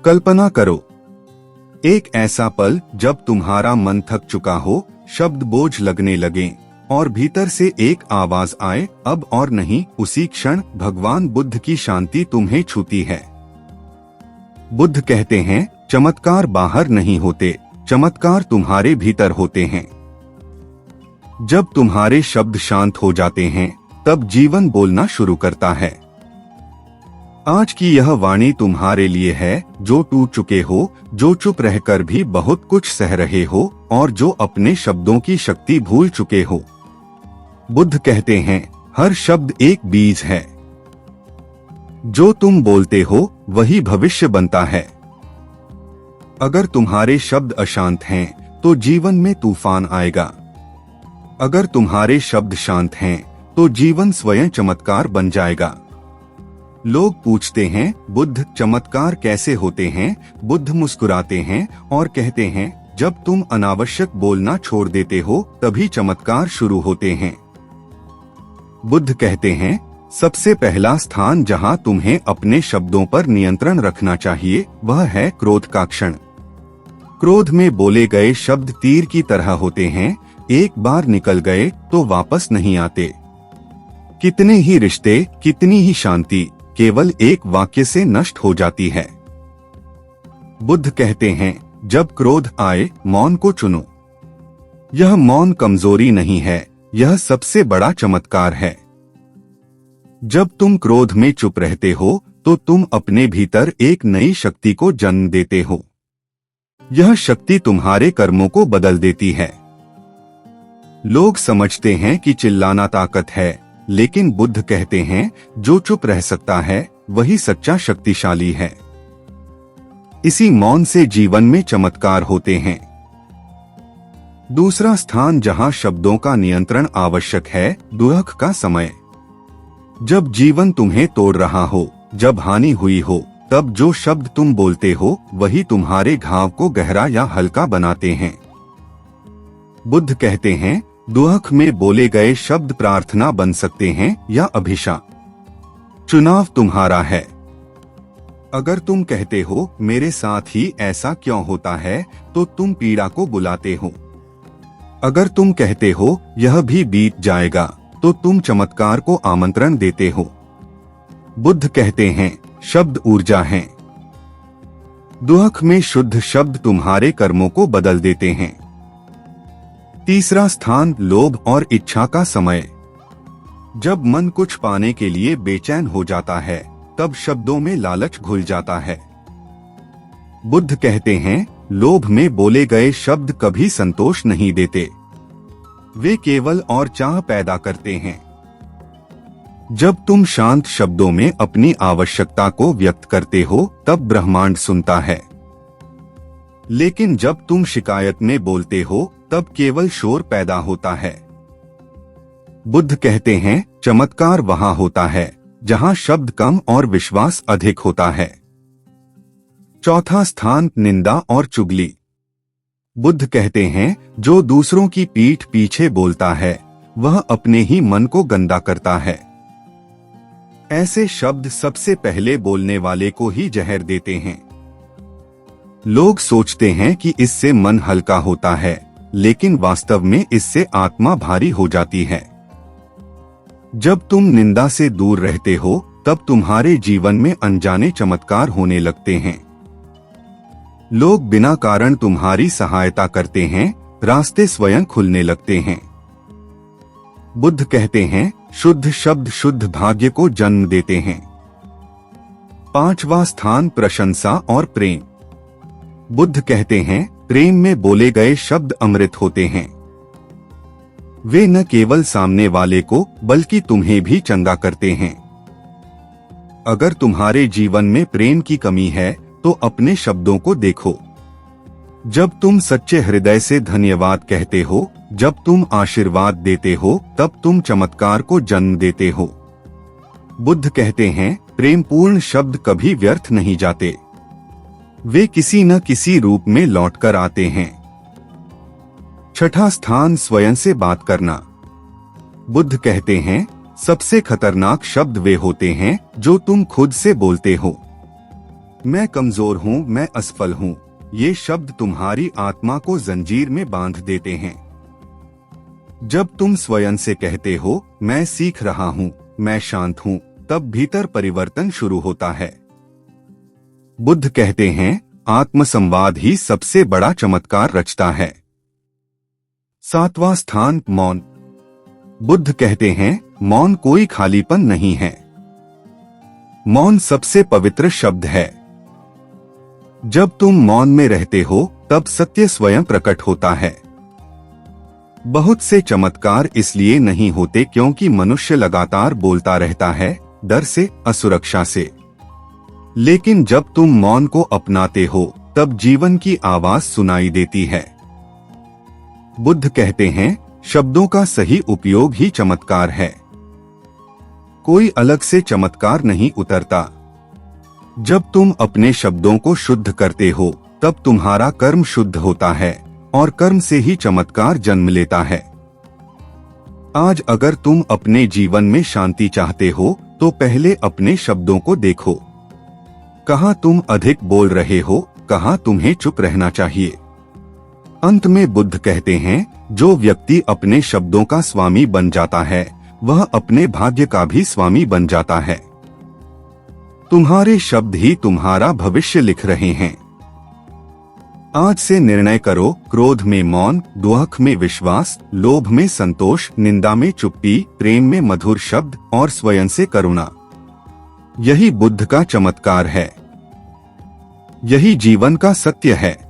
कल्पना करो, एक ऐसा पल जब तुम्हारा मन थक चुका हो, शब्द बोझ लगने लगे और भीतर से एक आवाज आए, अब और नहीं। उसी क्षण भगवान बुद्ध की शांति तुम्हें छूती है। बुद्ध कहते हैं, चमत्कार बाहर नहीं होते, चमत्कार तुम्हारे भीतर होते हैं। जब तुम्हारे शब्द शांत हो जाते हैं, तब जीवन बोलना शुरू करता है। आज की यह वाणी तुम्हारे लिए है, जो टूट चुके हो, जो चुप रहकर भी बहुत कुछ सह रहे हो और जो अपने शब्दों की शक्ति भूल चुके हो। बुद्ध कहते हैं, हर शब्द एक बीज है। जो तुम बोलते हो वही भविष्य बनता है। अगर तुम्हारे शब्द अशांत हैं, तो जीवन में तूफान आएगा। अगर तुम्हारे शब्द शांत हैं, तो जीवन स्वयं चमत्कार बन जाएगा। लोग पूछते हैं, बुद्ध, चमत्कार कैसे होते हैं? बुद्ध मुस्कुराते हैं और कहते हैं, जब तुम अनावश्यक बोलना छोड़ देते हो, तभी चमत्कार शुरू होते हैं। बुद्ध कहते हैं, सबसे पहला स्थान जहां तुम्हें अपने शब्दों पर नियंत्रण रखना चाहिए, वह है क्रोध का क्षण। क्रोध में बोले गए शब्द तीर की तरह होते हैं, एक बार निकल गए तो वापस नहीं आते। कितने ही रिश्ते, कितनी ही शांति केवल एक वाक्य से नष्ट हो जाती है। बुद्ध कहते हैं, जब क्रोध आए, मौन को चुनो। यह मौन कमजोरी नहीं है, यह सबसे बड़ा चमत्कार है। जब तुम क्रोध में चुप रहते हो, तो तुम अपने भीतर एक नई शक्ति को जन्म देते हो। यह शक्ति तुम्हारे कर्मों को बदल देती है। लोग समझते हैं कि चिल्लाना ताकत है, लेकिन बुद्ध कहते हैं, जो चुप रह सकता है वही सच्चा शक्तिशाली है। इसी मौन से जीवन में चमत्कार होते हैं। दूसरा स्थान जहां शब्दों का नियंत्रण आवश्यक है, दुख का समय। जब जीवन तुम्हें तोड़ रहा हो, जब हानि हुई हो, तब जो शब्द तुम बोलते हो वही तुम्हारे घाव को गहरा या हल्का बनाते हैं। बुद्ध कहते हैं, दुख में बोले गए शब्द प्रार्थना बन सकते हैं या अभिशाप। चुनाव तुम्हारा है। अगर तुम कहते हो, मेरे साथ ही ऐसा क्यों होता है, तो तुम पीड़ा को बुलाते हो। अगर तुम कहते हो, यह भी बीत जाएगा, तो तुम चमत्कार को आमंत्रण देते हो। बुद्ध कहते हैं, शब्द ऊर्जा हैं। दुख में शुद्ध शब्द तुम्हारे कर्मों को बदल देते हैं। तीसरा स्थान, लोभ और इच्छा का समय। जब मन कुछ पाने के लिए बेचैन हो जाता है, तब शब्दों में लालच घुल जाता है। बुद्ध कहते हैं, लोभ में बोले गए शब्द कभी संतोष नहीं देते, वे केवल और चाह पैदा करते हैं। जब तुम शांत शब्दों में अपनी आवश्यकता को व्यक्त करते हो, तब ब्रह्मांड सुनता है। लेकिन जब तुम शिकायत में बोलते हो, तब केवल शोर पैदा होता है। बुद्ध कहते हैं, चमत्कार वहां होता है जहां शब्द कम और विश्वास अधिक होता है। चौथा स्थान, निंदा और चुगली। बुद्ध कहते हैं, जो दूसरों की पीठ पीछे बोलता है, वह अपने ही मन को गंदा करता है। ऐसे शब्द सबसे पहले बोलने वाले को ही जहर देते हैं। लोग सोचते हैं कि इससे मन हल्का होता है, लेकिन वास्तव में इससे आत्मा भारी हो जाती है। जब तुम निंदा से दूर रहते हो, तब तुम्हारे जीवन में अनजाने चमत्कार होने लगते हैं। लोग बिना कारण तुम्हारी सहायता करते हैं, रास्ते स्वयं खुलने लगते हैं। बुद्ध कहते हैं, शुद्ध शब्द शुद्ध भाग्य को जन्म देते हैं। पांचवा स्थान, प्रशंसा और प्रेम। बुद्ध कहते हैं, प्रेम में बोले गए शब्द अमृत होते हैं। वे न केवल सामने वाले को बल्कि तुम्हें भी चंगा करते हैं। अगर तुम्हारे जीवन में प्रेम की कमी है, तो अपने शब्दों को देखो। जब तुम सच्चे हृदय से धन्यवाद कहते हो, जब तुम आशीर्वाद देते हो, तब तुम चमत्कार को जन्म देते हो। बुद्ध कहते हैं, प्रेमपूर्ण शब्द कभी व्यर्थ नहीं जाते, वे किसी न किसी रूप में लौटकर आते हैं। छठा स्थान, स्वयं से बात करना। बुद्ध कहते हैं, सबसे खतरनाक शब्द वे होते हैं जो तुम खुद से बोलते हो। मैं कमजोर हूँ, मैं असफल हूँ, ये शब्द तुम्हारी आत्मा को जंजीर में बांध देते हैं। जब तुम स्वयं से कहते हो मैं सीख रहा हूँ, मैं शांत हूँ, तब भीतर परिवर्तन शुरू होता है। बुद्ध कहते हैं आत्मसंवाद ही सबसे बड़ा चमत्कार रचता है। 7वां स्थान मौन। बुद्ध कहते हैं मौन कोई खालीपन नहीं है। मौन सबसे पवित्र शब्द है। जब तुम मौन में रहते हो तब सत्य स्वयं प्रकट होता है। बहुत से चमत्कार इसलिए नहीं होते क्योंकि मनुष्य लगातार बोलता रहता है, डर से, असुरक्षा से। लेकिन जब तुम मौन को अपनाते हो तब जीवन की आवाज सुनाई देती है। बुद्ध कहते हैं शब्दों का सही उपयोग ही चमत्कार है। कोई अलग से चमत्कार नहीं उतरता। जब तुम अपने शब्दों को शुद्ध करते हो तब तुम्हारा कर्म शुद्ध होता है और कर्म से ही चमत्कार जन्म लेता है। आज अगर तुम अपने जीवन में शांति चाहते हो तो पहले अपने शब्दों को देखो। कहाँ तुम अधिक बोल रहे हो, कहाँ तुम्हें चुप रहना चाहिए। अंत में बुद्ध कहते हैं जो व्यक्ति अपने शब्दों का स्वामी बन जाता है वह अपने भाग्य का भी स्वामी बन जाता है। तुम्हारे शब्द ही तुम्हारा भविष्य लिख रहे हैं। आज से निर्णय करो, क्रोध में मौन, दुख में विश्वास, लोभ में संतोष, निंदा में चुप्पी, प्रेम में मधुर शब्द और स्वयं से करुणा। यही बुद्ध का चमत्कार है। यही जीवन का सत्य है।